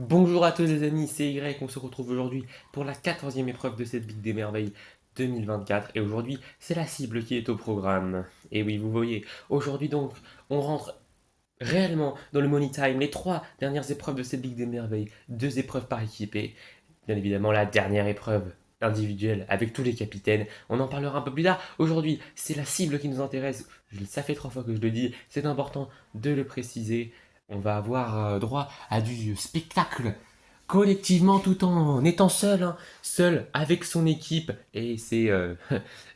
Bonjour à tous les amis, c'est Y, on se retrouve aujourd'hui pour la 14e épreuve de cette Ligue des Merveilles 2024 et aujourd'hui c'est la cible qui est au programme. Et oui, vous voyez, aujourd'hui donc on rentre réellement dans le Money Time, les trois dernières épreuves de cette Ligue des Merveilles, deux épreuves par équipe et bien évidemment la dernière épreuve individuelle avec tous les capitaines. On en parlera un peu plus tard. Aujourd'hui, c'est la cible qui nous intéresse. Ça fait 3 fois que je le dis, c'est important de le préciser. On va avoir droit à du spectacle collectivement tout en étant seul, hein, seul avec son équipe. Et c'est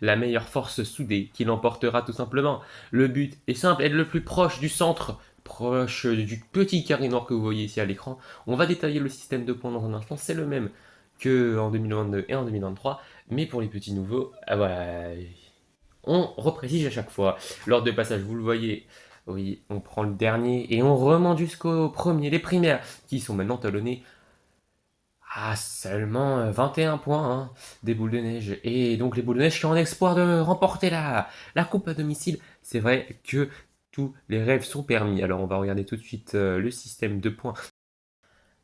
la meilleure force soudée qui l'emportera tout simplement. Le but est simple, être le plus proche du centre, proche du petit carré noir que vous voyez ici à l'écran. On va détailler le système de points dans un instant, c'est le même qu'en 2022 et en 2023, mais pour les petits nouveaux, voilà, on reprécise à chaque fois. Lors de passage, vous le voyez, oui, on prend le dernier et on remonte jusqu'au premier, les primaires, qui sont maintenant talonnés à seulement 21 points hein, des boules de neige. Et donc les boules de neige qui ont l'espoir de remporter la coupe à domicile. C'est vrai que tous les rêves sont permis. Alors on va regarder tout de suite le système de points.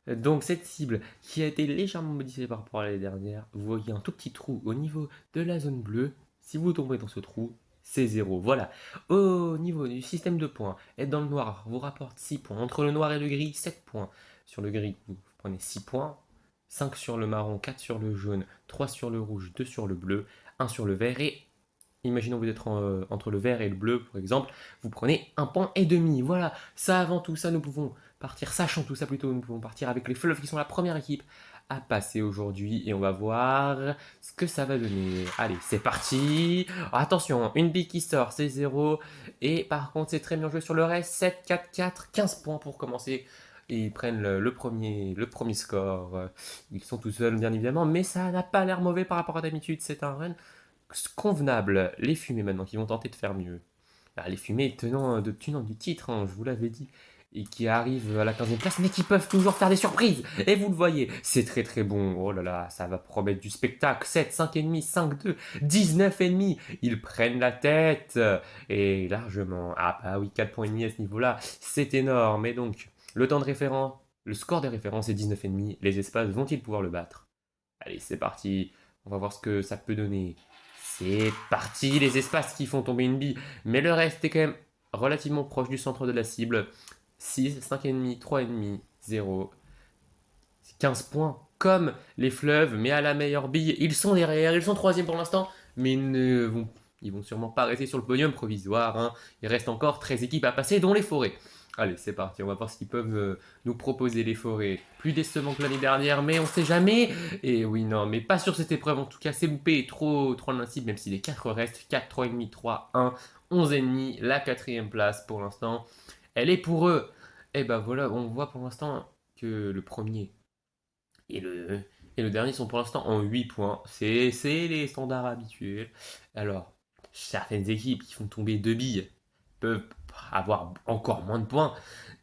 Donc cette cible qui a été légèrement modifiée par rapport à l'année dernière, vous voyez un tout petit trou au niveau de la zone bleue. Si vous tombez dans ce trou, c'est 0. Voilà. Au niveau du système de points, être dans le noir vous rapporte 6 points. Entre le noir et le gris, 7 points. Sur le gris, vous prenez 6 points. 5 sur le marron, 4 sur le jaune, 3 sur le rouge, 2 sur le bleu, 1 sur le vert et imaginons vous êtes entre le vert et le bleu, par exemple, vous prenez un point et demi. Voilà, ça avant tout ça, nous pouvons partir, sachant tout ça plutôt, nous pouvons partir avec les fleuves qui sont la première équipe à passer aujourd'hui et on va voir ce que ça va donner. Allez, c'est parti. Attention, une bille qui sort, c'est 0. Et par contre, c'est très bien joué sur le reste. 7, 4, 4, 15 points pour commencer. Et ils prennent le premier score. Ils sont tout seuls, bien évidemment, mais ça n'a pas l'air mauvais par rapport à d'habitude. C'est un run convenable. Les fumées maintenant qui vont tenter de faire mieux. Ah, les fumées tenant du titre, hein, je vous l'avais dit, et qui arrivent à la 15e place, mais qui peuvent toujours faire des surprises. Et vous le voyez, c'est très très bon. Oh là là, ça va promettre du spectacle. 7, 5,5, 5,2, 19,5. Ils prennent la tête. Et largement. Ah bah oui, 4 points et demi à ce niveau-là, c'est énorme. Et donc, le temps de référence, le score des références est 19,5. Les espaces vont-ils pouvoir le battre? Allez, c'est parti. On va voir ce que ça peut donner. C'est parti, les espaces qui font tomber une bille. Mais le reste est quand même relativement proche du centre de la cible. 6, 5,5, 3,5, 0. 15 points comme les fleuves, mais à la meilleure bille. Ils sont derrière, ils sont troisième pour l'instant, mais ils vont sûrement pas rester sur le podium provisoire, hein. Il reste encore 13 équipes à passer, dont les forêts. Allez, c'est parti, on va voir ce qu'ils peuvent nous proposer, les forêts. Plus décevant que l'année dernière, mais on sait jamais. Et oui, non, mais pas sur cette épreuve, en tout cas, c'est loupé, trop invincible, même si les 4 restent. 4, 3,5, 3, 1, 11,5, la quatrième place pour l'instant. Elle est pour eux. Et ben voilà, on voit pour l'instant que le premier et le dernier sont pour l'instant en 8 points. C'est les standards habituels. Alors, certaines équipes qui font tomber 2 billes peuvent avoir encore moins de points,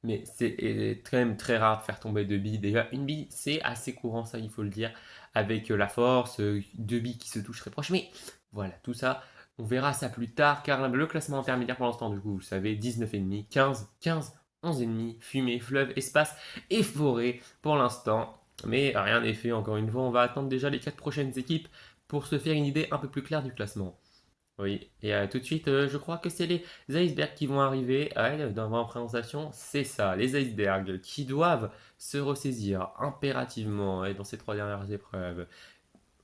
mais c'est quand même très rare de faire tomber 2 billes. Déjà, une bille, c'est assez courant, ça il faut le dire, avec la force, 2 billes qui se touchent très proches. Mais voilà, tout ça, on verra ça plus tard, car le classement intermédiaire pour l'instant, du coup, vous savez, 19,5, 15, 15, 11,5, fumée, fleuve, espace et forêt pour l'instant. Mais rien n'est fait, encore une fois, on va attendre déjà les 4 prochaines équipes pour se faire une idée un peu plus claire du classement. Oui, et tout de suite, je crois que c'est les icebergs qui vont arriver. Ouais, dans ma présentation, c'est ça, les icebergs qui doivent se ressaisir impérativement dans ces trois dernières épreuves.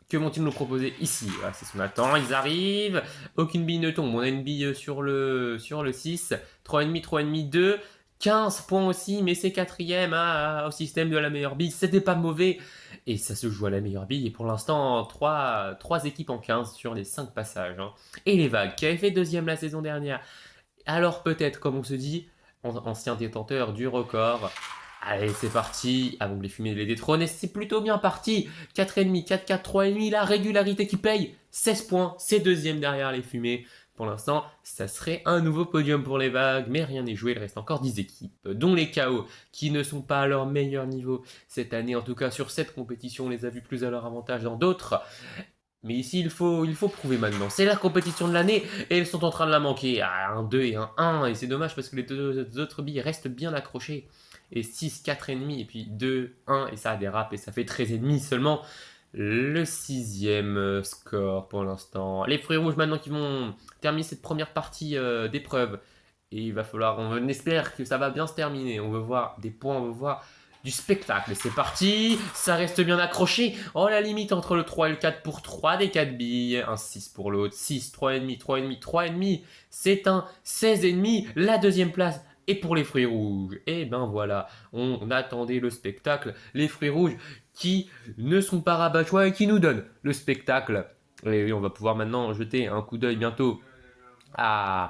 Que vont-ils nous proposer ici? Voilà, c'est ce qu'on attend, ils arrivent, aucune bille ne tombe, on a une bille sur le 6, 3,5, 3,5, 2, 15 points aussi, mais c'est quatrième au système de la meilleure bille, c'était pas mauvais, et ça se joue à la meilleure bille, et pour l'instant, 3 équipes en 15 sur les 5 passages, hein. Et les vagues, qui avaient fait deuxième la saison dernière, alors peut-être, comme on se dit, ancien détenteur du record. Allez, c'est parti. Avant que les fumées les détrônent, et c'est plutôt bien parti. 4,5, 4, 4, 3,5, la régularité qui paye. 16 points, c'est deuxième derrière les fumées. Pour l'instant, ça serait un nouveau podium pour les vagues, mais rien n'est joué, il reste encore 10 équipes, dont les KO, qui ne sont pas à leur meilleur niveau cette année, en tout cas sur cette compétition, on les a vus plus à leur avantage dans d'autres. Mais ici, il faut prouver maintenant. C'est la compétition de l'année et ils sont en train de la manquer. Ah, un 2 et un 1. Et c'est dommage parce que les deux autres billes restent bien accrochées. Et 6, 4 ennemis. Et puis 2, 1. Et ça dérape et ça fait 13 ennemis seulement. Le sixième score pour l'instant. Les fruits rouges maintenant qui vont terminer cette première partie d'épreuve. Et il va falloir, on espère que ça va bien se terminer. On veut voir des points, on veut voir du spectacle. C'est parti, ça reste bien accroché. Oh, la limite entre le 3 et le 4 pour 3 des 4 billes. Un 6 pour l'autre, 6, 3,5, 3,5, 3,5. C'est un 16,5. La deuxième place. Et pour les fruits rouges, et ben voilà, on attendait le spectacle. Les fruits rouges qui ne sont pas rabat-joie et qui nous donnent le spectacle. Et oui, on va pouvoir maintenant jeter un coup d'œil bientôt à,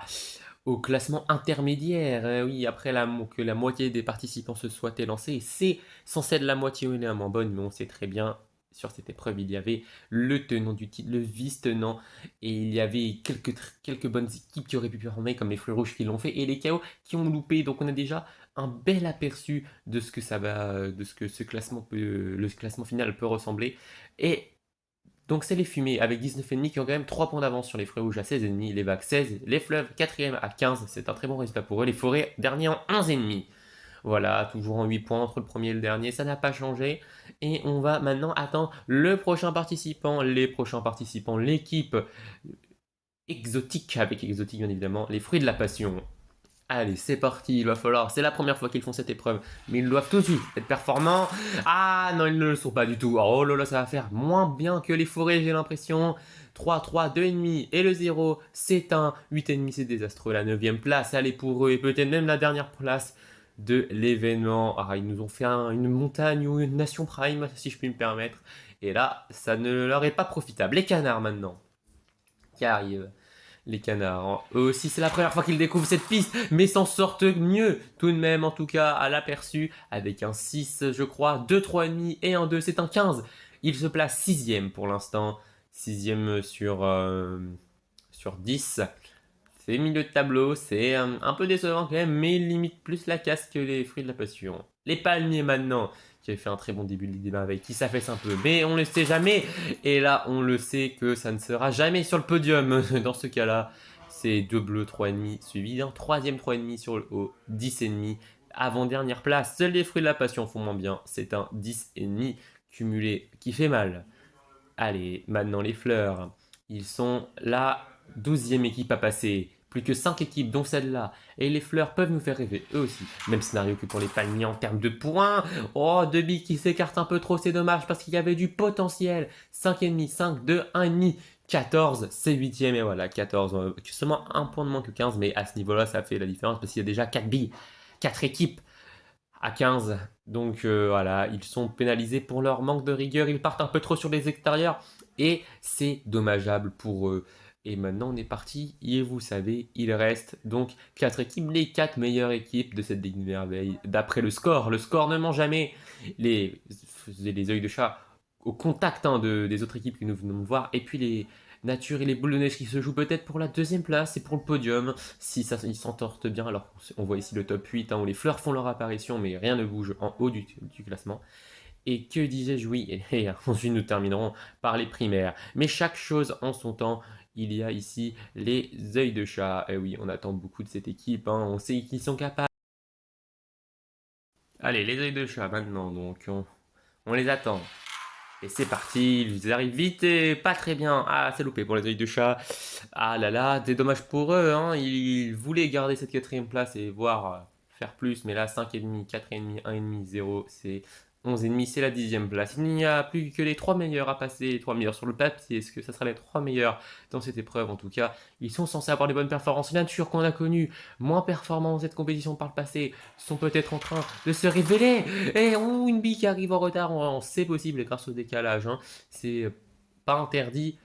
au classement intermédiaire. Oui, après que la moitié des participants se soient élancés, c'est censé être la moitié où est la moins bonne, mais on sait très bien, sur cette épreuve, il y avait le tenant du titre, le vice-tenant, et il y avait quelques bonnes équipes qui auraient pu performer, comme les Fruits Rouges qui l'ont fait, et les KO qui ont loupé. Donc on a déjà un bel aperçu de ce que ça va, de ce que ce classement peut, le classement final peut ressembler. Et donc c'est les fumées avec 19 ennemis qui ont quand même 3 points d'avance sur les fruits rouges à 16 ennemis, les vagues 16, les fleuves 4ème à 15, c'est un très bon résultat pour eux, les forêts dernier en 11 ennemis. Voilà, toujours en 8 points entre le premier et le dernier, ça n'a pas changé. Et on va maintenant attendre le prochain participant, les prochains participants, l'équipe exotique, avec exotique bien évidemment, les fruits de la passion. Allez, c'est parti, il va falloir. C'est la première fois qu'ils font cette épreuve, mais ils doivent tout de suite être performants. Ah non, ils ne le sont pas du tout. Oh là là, ça va faire moins bien que les forêts, j'ai l'impression. 3, 3, 2,5 et le 0, c'est un 8,5, c'est désastreux. La 9ème place, allez pour eux, et peut-être même la dernière place de l'événement. Ah, ils nous ont fait une montagne ou une nation prime, si je puis me permettre. Et là, ça ne leur est pas profitable. Les canards maintenant, qui arrivent. Les canards, hein. Eux aussi, c'est la première fois qu'ils découvrent cette piste, mais s'en sortent mieux, tout de même, en tout cas, à l'aperçu, avec un 6, je crois, 2, 3,5 et un 2, c'est un 15. Il se place 6ème pour l'instant, 6ème sur 10. C'est milieu de tableau, c'est un peu décevant quand même, mais il limite plus la casse que les fruits de la passion. Les palmiers maintenant, qui avait fait un très bon début de Ligue des Merveilles, qui s'affaisse un peu, mais on ne le sait jamais. Et là, on le sait que ça ne sera jamais sur le podium. Dans ce cas-là, c'est 2 bleus, 3,5, suivi d'un troisième 3,5 sur le haut, 10,5. Avant-dernière place, seuls les fruits de la passion font moins bien. C'est un 10,5 cumulé qui fait mal. Allez, maintenant les fleurs. Ils sont la 12e équipe à passer. Plus que 5 équipes, dont celle-là. Et les fleurs peuvent nous faire rêver, eux aussi. Même scénario que pour les palmiers en termes de points. Oh, deux billes qui s'écartent un peu trop, c'est dommage parce qu'il y avait du potentiel. 5,5, 5, 2, 1,5. 14, c'est 8ème et voilà, 14. Seulement un point de moins que 15, mais à ce niveau-là, ça fait la différence parce qu'il y a déjà 4 billes, 4 équipes à 15. Donc voilà, ils sont pénalisés pour leur manque de rigueur. Ils partent un peu trop sur les extérieurs et c'est dommageable pour eux. Et maintenant, on est parti. Et vous savez, il reste donc 4 équipes, les 4 meilleures équipes de cette Ligue des Merveilles. D'après le score ne ment jamais. Les yeux de chat au contact des autres équipes que nous venons de voir. Et puis les Nature et les boules de neige qui se jouent peut-être pour la deuxième place et pour le podium. Si ça, ils s'en sortent bien, alors on voit ici le top 8 hein, où les fleurs font leur apparition, mais rien ne bouge en haut du classement. Et que disais-je, oui, et ensuite nous terminerons par les primaires. Mais chaque chose en son temps, il y a ici les œils de chat. Et oui, on attend beaucoup de cette équipe, hein, on sait qu'ils sont capables. Allez, les œils de chat maintenant, donc on les attend. Et c'est parti, ils arrivent vite et pas très bien. Ah, c'est loupé pour les œils de chat. Ah là là, c'est dommage pour eux, hein. Ils voulaient garder cette quatrième place et voir faire plus, mais là 5,5, 4,5, 1,5, 0, c'est 11,5, c'est la 10e place. Il n'y a plus que les 3 meilleurs à passer, les 3 meilleurs sur le papier. Est-ce que ça sera les 3 meilleurs dans cette épreuve? En tout cas, ils sont censés avoir des bonnes performances. Nature qu'on a connu, moins performants dans cette compétition par le passé, sont peut-être en train de se révéler. Et une bille qui arrive en retard, c'est possible grâce au décalage, hein. C'est pas interdit.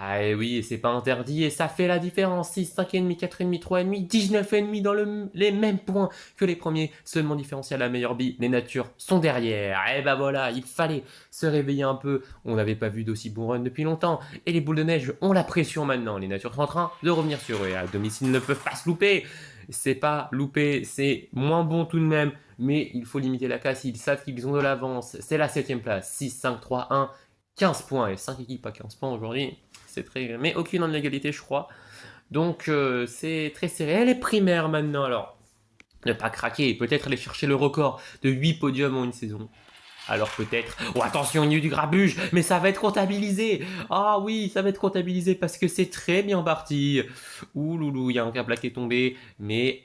Ah et oui, et c'est pas interdit et ça fait la différence. 6, 5,5, 4,5, 3,5, 19,5 dans les mêmes points que les premiers. Seulement différencié à la meilleure bille. Les natures sont derrière. Et bah voilà, il fallait se réveiller un peu. On n'avait pas vu d'aussi bon run depuis longtemps. Et les boules de neige ont la pression maintenant. Les natures sont en train de revenir sur eux. Et à domicile, ils ne peuvent pas se louper. C'est pas louper, c'est moins bon tout de même. Mais il faut limiter la casse. Ils savent qu'ils ont de l'avance. C'est la 7ème place. 6, 5, 3, 1. 15 points, et 5 équipes à 15 points aujourd'hui, c'est très... Mais aucune en égalité, je crois. Donc c'est très serré. Les primaires maintenant, alors, ne pas craquer, peut-être aller chercher le record de 8 podiums en une saison. Alors peut-être... Oh attention, il y a eu du grabuge, mais ça va être comptabilisé. Ah oui, ça va être comptabilisé parce que c'est très bien parti. Ouh loulou, il y a un câble qui est tombé, mais...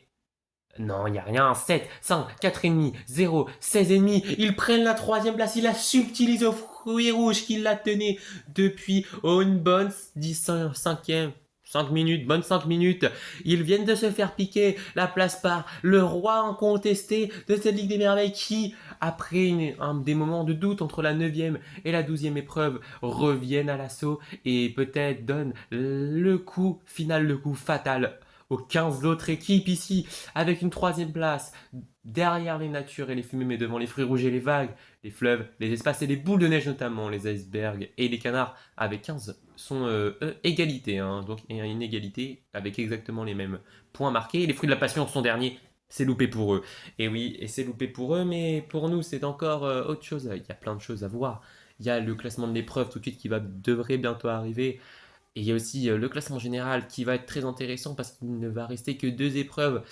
Non, il n'y a rien. 7, 5, 4,5, 0, 16,5. Ils prennent la troisième place. Il la subtilise au fruit rouge qui la tenait depuis une bonne 5e. 5 minutes, bonne 5 minutes. Ils viennent de se faire piquer la place par le roi incontesté de cette Ligue des Merveilles qui, après des moments de doute entre la 9e et la 12e épreuve, reviennent à l'assaut et peut-être donnent le coup final, le coup fatal aux 15 autres équipes ici, avec une troisième place derrière les natures et les fumées, mais devant les fruits rouges et les vagues, les fleuves, les espaces et les boules de neige notamment, les icebergs et les canards avec 15 sont égalité, hein, donc une égalité avec exactement les mêmes points marqués. Les fruits de la passion sont derniers, c'est loupé pour eux. Et oui, et c'est loupé pour eux, mais pour nous c'est encore autre chose. Il y a plein de choses à voir. Il y a le classement de l'épreuve tout de suite qui devrait bientôt arriver. Et il y a aussi le classement général qui va être très intéressant parce qu'il ne va rester que 2 épreuves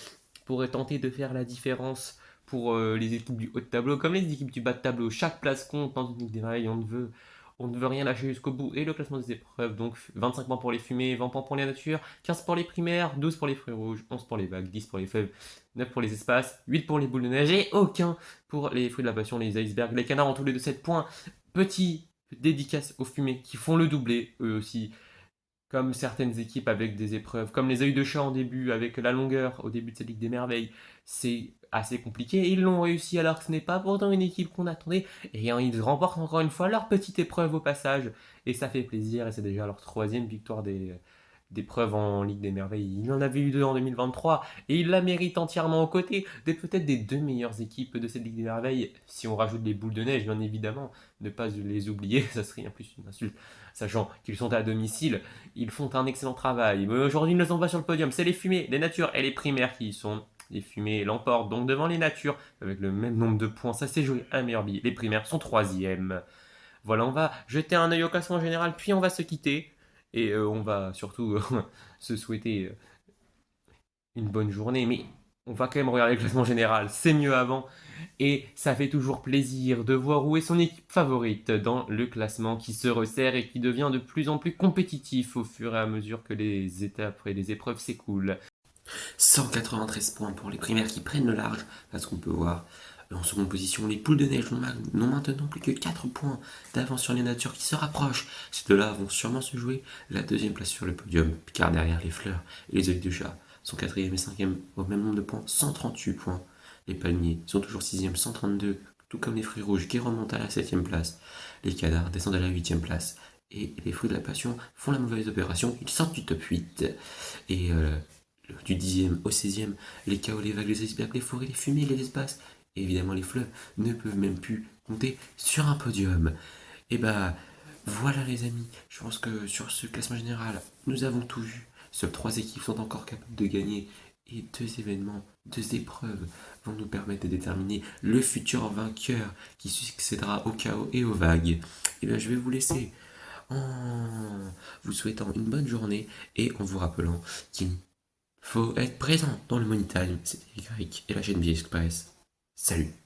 pour tenter de faire la différence pour les équipes du haut de tableau. Comme les équipes du bas de tableau, chaque place compte dans une Ligue des Merveilles, on ne veut rien lâcher jusqu'au bout. Et le classement des épreuves, donc 25 points pour les fumées, 20 points pour les natures, 15 pour les primaires, 12 pour les fruits rouges, 11 pour les vagues, 10 pour les feuilles, 9 pour les espaces, 8 pour les boules de neige et aucun pour les fruits de la passion, les icebergs. Les canards ont tous les deux 7 points. Petit dédicace aux fumées qui font le doublé, eux aussi comme certaines équipes avec des épreuves, comme les œils de chat en début, avec la longueur au début de cette Ligue des Merveilles, c'est assez compliqué. Ils l'ont réussi alors que ce n'est pas pourtant une équipe qu'on attendait. Et ils remportent encore une fois leur petite épreuve au passage. Et ça fait plaisir, et c'est déjà leur troisième victoire d'épreuve en Ligue des Merveilles. Il en avait eu 2 en 2023 et il la mérite entièrement aux côtés des peut-être des 2 meilleures équipes de cette Ligue des Merveilles. Si on rajoute les boules de neige, bien évidemment, ne pas les oublier, ça serait en plus une insulte. Sachant qu'ils sont à domicile, ils font un excellent travail. Mais aujourd'hui, ils ne sont pas sur le podium. C'est les fumées, les natures et les primaires qui y sont. Les fumées l'emportent donc devant les natures avec le même nombre de points. Ça s'est joué à un meilleur billet. Les primaires sont troisième. Voilà, on va jeter un œil au classement général, puis on va se quitter. Et on va surtout se souhaiter une bonne journée. Mais on va quand même regarder le classement général, c'est mieux avant. Et ça fait toujours plaisir de voir où est son équipe favorite dans le classement qui se resserre et qui devient de plus en plus compétitif au fur et à mesure que les étapes et les épreuves s'écoulent. 193 points pour les primaires qui prennent le large, parce qu'on peut voir en seconde position, les poules de neige n'ont maintenant plus que 4 points d'avance sur les natures qui se rapprochent. Ces deux-là vont sûrement se jouer la deuxième place sur le podium, car derrière les fleurs et les œils de chat sont quatrième et cinquième au même nombre de points, 138 points. Les palmiers sont toujours sixième, 132, tout comme les fruits rouges qui remontent à la septième place. Les canards descendent à la huitième place. Et les fruits de la passion font la mauvaise opération, ils sortent du top 8. Et du 10e au 16e, les chaos, les vagues, les icebergs, les forêts, les fumées, les espaces, et évidemment les fleuves, ne peuvent même plus compter sur un podium. Et bah voilà les amis, je pense que sur ce classement général, nous avons tout vu. Seules 3 équipes sont encore capables de gagner et 2 événements, 2 épreuves vont nous permettre de déterminer le futur vainqueur qui succédera au chaos et aux vagues. Et bien je vais vous laisser en vous souhaitant une bonne journée et en vous rappelant qu'il faut être présent dans le Money Time, c'est Y et la chaîne Express. Salut!